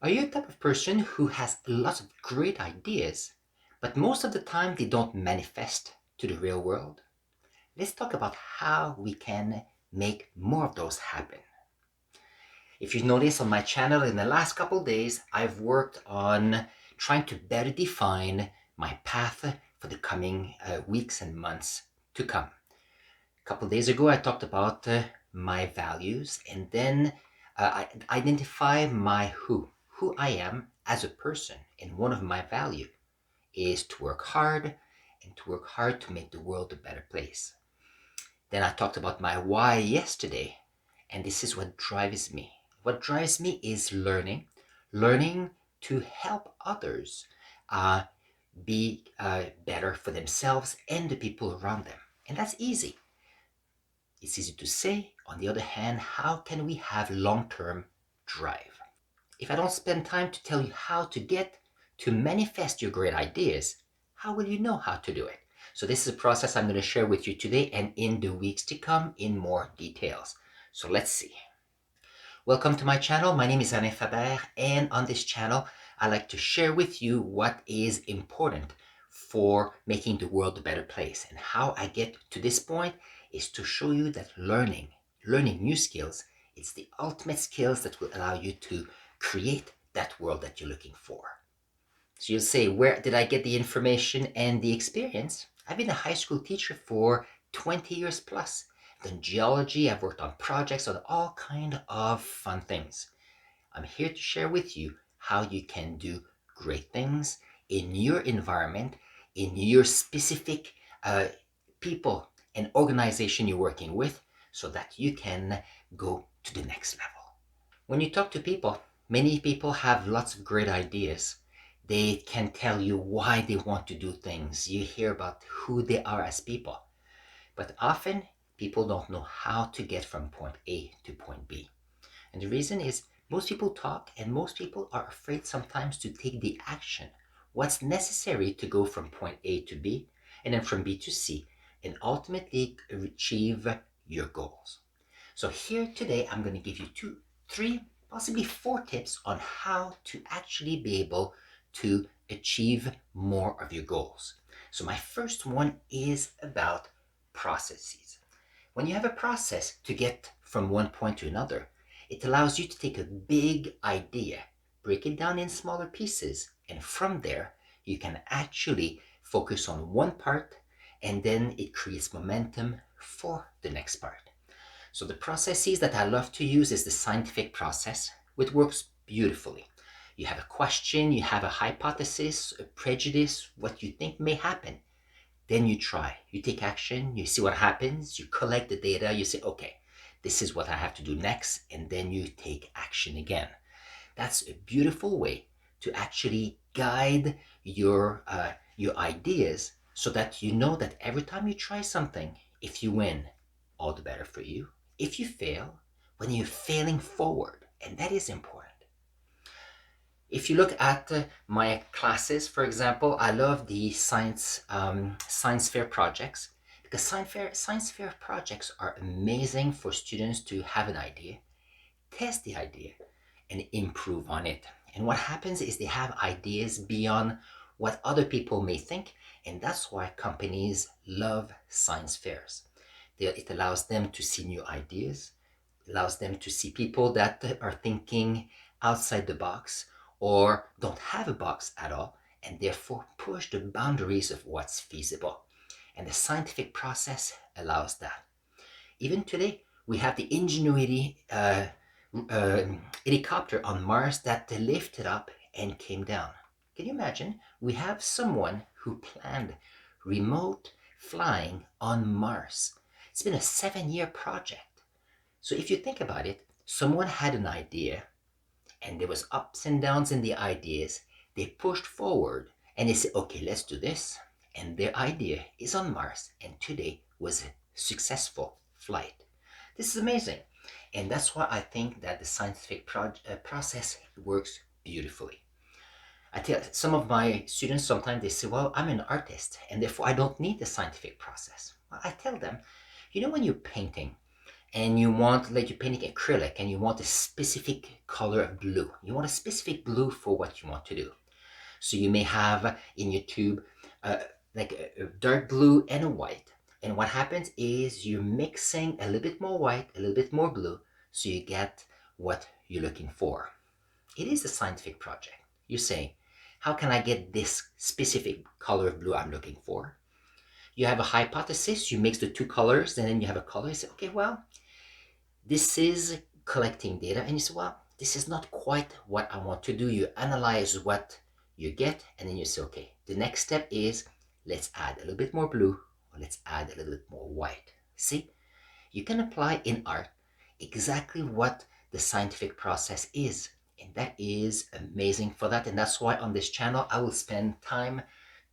Are you a type of person who has lots of great ideas, but most of the time they don't manifest to the real world? Let's talk about how we can make more of those happen. If you've noticed on my channel in the last couple of days, I've worked on trying to better define my path for the coming weeks and months to come. A couple of days ago, I talked about my values, and then I identify my who I am as a person. And one of my value is to work hard and to work hard to make the world a better place. Then I talked about my why yesterday, and this is what drives me. What drives me is learning to help others uh, be better for themselves and the people around them. And that's easy. It's easy to say. On the other hand, how can we have long-term drive? If I don't spend time to tell you how to get to manifest your great ideas, how will you know how to do it? So this is a process I'm going to share with you today and in the weeks to come in more details. So let's see. Welcome to my channel. My name is Alain Faber, and on this channel, I like to share with you what is important for making the world a better place. And how I get to this point is to show you that learning new skills, it's the ultimate skills that will allow you to create that world that you're looking for. So you'll say, where did I get the information and the experience? I've been a high school teacher for 20 years plus. I've done geology, I've worked on projects, on all kind of fun things. I'm here to share with you how you can do great things in your environment, in your specific people and organization you're working with, so that you can go to the next level. When you talk to people, many people have lots of great ideas. They can tell you why they want to do things. You hear about who they are as people. But often, people don't know how to get from point A to point B. And the reason is most people talk and most people are afraid sometimes to take the action. What's necessary to go from point A to B and then from B to C and ultimately achieve your goals. So here today, I'm going to give you 2, 3, possibly 4 tips on how to actually be able to achieve more of your goals. So my first one is about processes. When you have a process to get from one point to another, it allows you to take a big idea, break it down in smaller pieces, and from there, you can actually focus on one part, and then it creates momentum for the next part. So the processes that I love to use is the scientific process, which works beautifully. You have a question, you have a hypothesis, a prejudice, what you think may happen. Then you try, you take action, you see what happens, you collect the data, you say, okay, this is what I have to do next, and then you take action again. That's a beautiful way to actually guide your ideas so that you know that every time you try something, if you win, all the better for you. If you fail, when you're failing forward, and that is important. If you look at my classes, for example, I love the science fair projects because science fair projects are amazing for students to have an idea, test the idea, and improve on it. And what happens is they have ideas beyond what other people may think, and that's why companies love science fairs. It allows them to see new ideas, allows them to see people that are thinking outside the box or don't have a box at all, and therefore push the boundaries of what's feasible. And the scientific process allows that. Even today, we have the Ingenuity helicopter on Mars that lifted up and came down. Can you imagine? We have someone who planned remote flying on Mars. It's been a 7-year project. So if you think about it, someone had an idea and there was ups and downs in the ideas. They pushed forward and they said, okay, let's do this. And their idea is on Mars and today was a successful flight. This is amazing. And that's why I think that the scientific process works beautifully. I tell some of my students sometimes they say, well, I'm an artist and therefore I don't need the scientific process. Well, I tell them, you know, when you're painting and you want, like you're painting acrylic and you want a specific color of blue. You want a specific blue for what you want to do. So you may have in your tube like a dark blue and a white. And what happens is you're mixing a little bit more white, a little bit more blue, so you get what you're looking for. It is a scientific project. You're saying, how can I get this specific color of blue I'm looking for? You have a hypothesis, you mix the two colors, and then you have a color. You say, okay, well, this is collecting data. And you say, well, this is not quite what I want to do. You analyze what you get, and then you say, okay, the next step is let's add a little bit more blue, or let's add a little bit more white. See, you can apply in art exactly what the scientific process is. And that is amazing for that. And that's why on this channel, I will spend time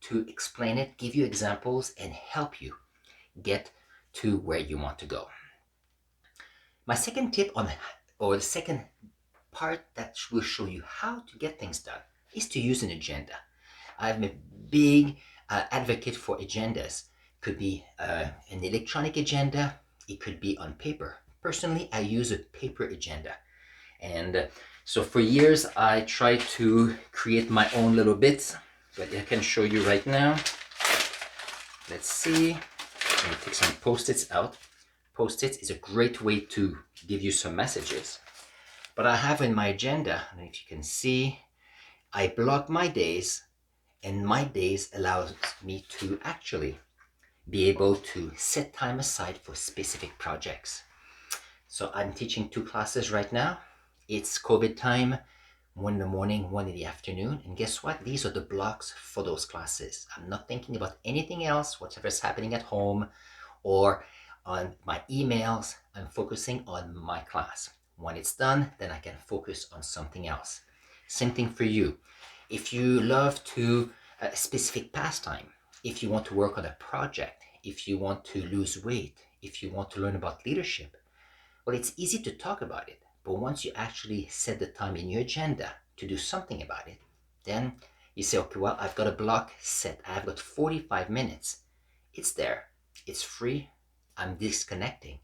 to explain it, give you examples, and help you get to where you want to go. My second tip or the second part that will show you how to get things done is to use an agenda. I'm a big advocate for agendas. Could be an electronic agenda. It could be on paper. Personally, I use a paper agenda. And so for years, I tried to create my own little bits, but I can show you right now. Let's see. Let me take some Post-its out. Post-its is a great way to give you some messages. But I have in my agenda, and if you can see, I block my days, and my days allows me to actually be able to set time aside for specific projects. So I'm teaching 2 classes right now. It's COVID time, 1 in the morning, 1 in the afternoon. And guess what? These are the blocks for those classes. I'm not thinking about anything else, whatever's happening at home or on my emails. I'm focusing on my class. When it's done, then I can focus on something else. Same thing for you. If you love to a specific pastime, if you want to work on a project, if you want to lose weight, if you want to learn about leadership, well, it's easy to talk about it. But once you actually set the time in your agenda to do something about it, then you say, okay, well, I've got a block set. I've got 45 minutes. It's there. It's free. I'm disconnecting.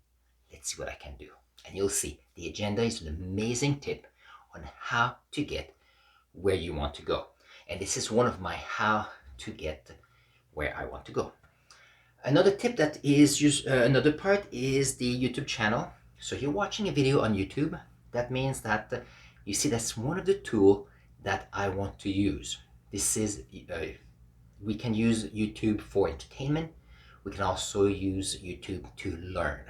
Let's see what I can do. And you'll see the agenda is an amazing tip on how to get where you want to go. And this is one of my how to get where I want to go. Another tip that is another part is the YouTube channel. So you're watching a video on YouTube. That means that you see that's one of the tools that I want to use. This is, we can use YouTube for entertainment. We can also use YouTube to learn.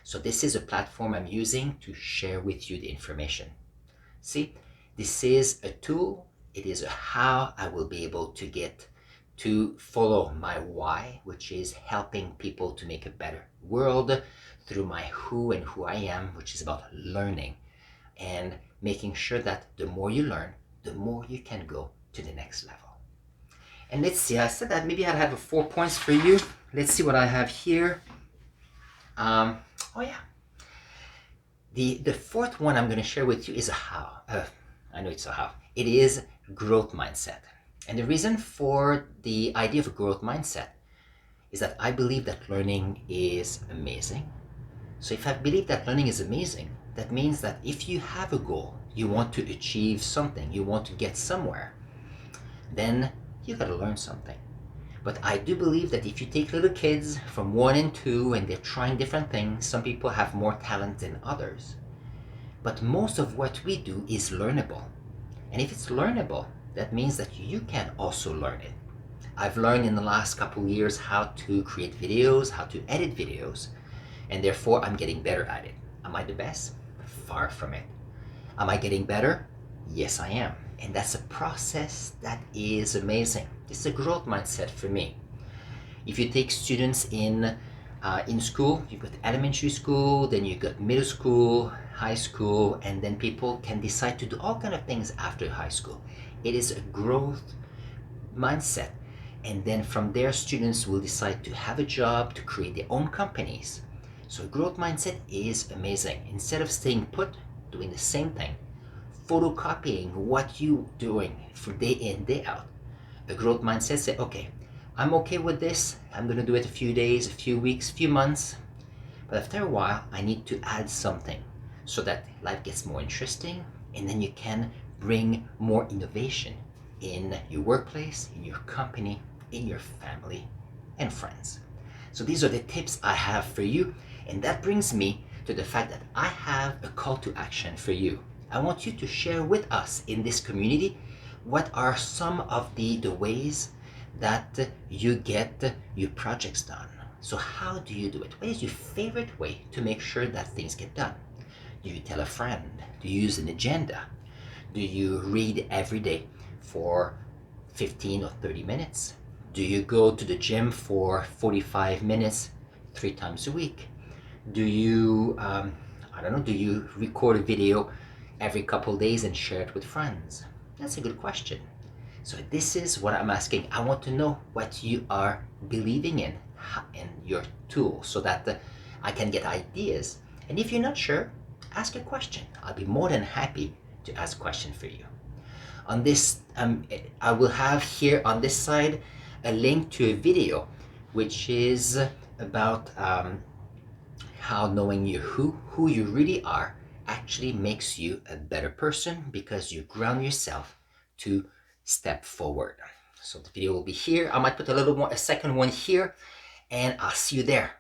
So this is a platform I'm using to share with you the information. See, this is a tool. It is a how I will be able to get to follow my why, which is helping people to make a better world through my who and who I am, which is about learning and making sure that the more you learn, the more you can go to the next level. And let's see, I said that maybe I'd have 4 points for you. Let's see what I have here. Oh yeah. The fourth one I'm going to share with you is a how. I know it's a how. It is growth mindset. And the reason for the idea of a growth mindset is that I believe that learning is amazing. So if I believe that learning is amazing, that means that if you have a goal, you want to achieve something, you want to get somewhere, then you got to learn something. But I do believe that if you take little kids from 1 and 2 and they're trying different things, some people have more talent than others. But most of what we do is learnable. And if it's learnable, that means that you can also learn it. I've learned in the last couple of years how to create videos, how to edit videos, and therefore I'm getting better at it. Am I the best? Far from it. Am I getting better? Yes, I am. And that's a process that is amazing. It's a growth mindset for me. If you take students in school, you've got elementary school, then you've got middle school, high school, and then people can decide to do all kinds of things after high school. It is a growth mindset. And then from there, students will decide to have a job, to create their own companies. So a growth mindset is amazing. Instead of staying put, doing the same thing, photocopying what you're doing from day in, day out, a growth mindset say, okay, I'm okay with this. I'm going to do it a few days, a few weeks, a few months. But after a while, I need to add something so that life gets more interesting, and then you can bring more innovation in your workplace, in your company, in your family and friends. So these are the tips I have for you, and that brings me to the fact that I have a call to action for you. I want you to share with us in this community what are some of the ways that you get your projects done. So how do you do it? What is your favorite way to make sure that things get done? Do you tell a friend? Do you use an agenda? Do you read every day for 15 or 30 minutes? Do you go to the gym for 45 minutes 3 times a week? Do you, I don't know, do you record a video every couple days and share it with friends? That's a good question. So this is what I'm asking. I want to know what you are believing in your tool so that I can get ideas. And if you're not sure, ask a question. I'll be more than happy to ask a question for you. On this, I will have here on this side a link to a video which is about how knowing who you really are actually makes you a better person because you ground yourself to step forward. So the video will be here. I might put a second one here, and I'll see you there.